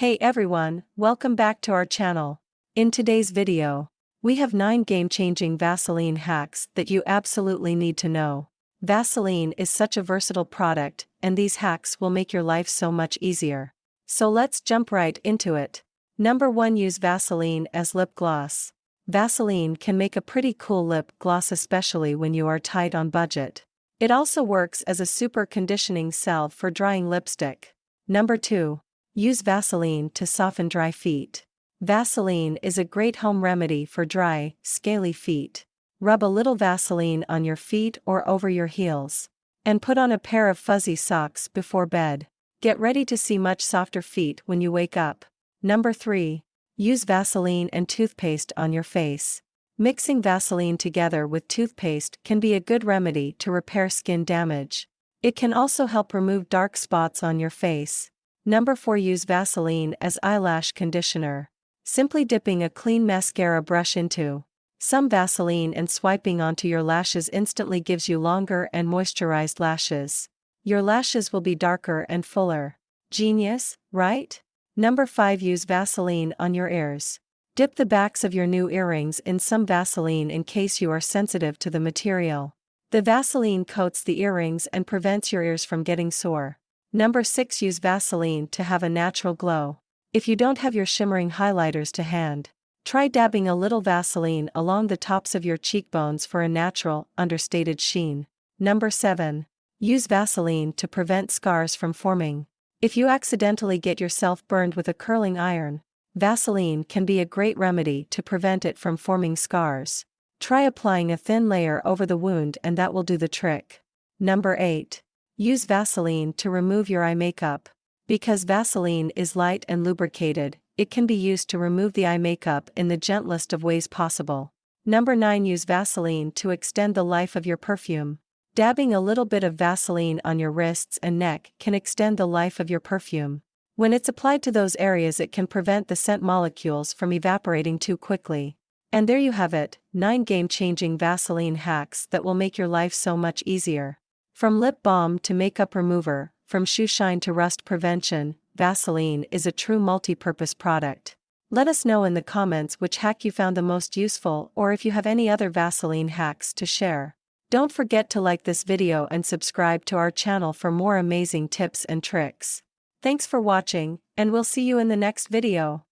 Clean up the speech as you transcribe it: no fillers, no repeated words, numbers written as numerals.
Hey everyone, welcome back to our channel. In today's video, we have 9 game-changing Vaseline hacks that you absolutely need to know. Vaseline is such a versatile product, and these hacks will make your life so much easier. So let's jump right into it. Number 1. Use Vaseline as lip gloss. Vaseline can make a pretty cool lip gloss, especially when you are tight on budget. It also works as a super conditioning salve for drying lipstick. Number 2. Use Vaseline to soften dry feet. Vaseline is a great home remedy for dry, scaly feet. Rub a little Vaseline on your feet or over your heels. And put on a pair of fuzzy socks before bed. Get ready to see much softer feet when you wake up. Number 3. Use Vaseline and toothpaste on your face. Mixing Vaseline together with toothpaste can be a good remedy to repair skin damage. It can also help remove dark spots on your face. Number 4. Use Vaseline as eyelash conditioner. Simply dipping a clean mascara brush into some Vaseline and swiping onto your lashes instantly gives you longer and moisturized lashes. Your lashes will be darker and fuller. Genius, right? Number 5. Use Vaseline on your ears. Dip the backs of your new earrings in some Vaseline in case you are sensitive to the material. The Vaseline coats the earrings and prevents your ears from getting sore. Number 6. Use Vaseline to have a natural glow. If you don't have your shimmering highlighters to hand, try dabbing a little Vaseline along the tops of your cheekbones for a natural, understated sheen. Number 7. Use Vaseline to prevent scars from forming. If you accidentally get yourself burned with a curling iron, Vaseline can be a great remedy to prevent it from forming scars. Try applying a thin layer over the wound and that will do the trick. Number 8. Use Vaseline to remove your eye makeup. Because Vaseline is light and lubricated, it can be used to remove the eye makeup in the gentlest of ways possible. Number 9. Use Vaseline to extend the life of your perfume. Dabbing a little bit of Vaseline on your wrists and neck can extend the life of your perfume. When it's applied to those areas, it can prevent the scent molecules from evaporating too quickly. And there you have it, 9 game-changing Vaseline hacks that will make your life so much easier. From lip balm to makeup remover, from shoe shine to rust prevention, Vaseline is a true multi-purpose product. Let us know in the comments which hack you found the most useful, or if you have any other Vaseline hacks to share. Don't forget to like this video and subscribe to our channel for more amazing tips and tricks. Thanks for watching, and we'll see you in the next video.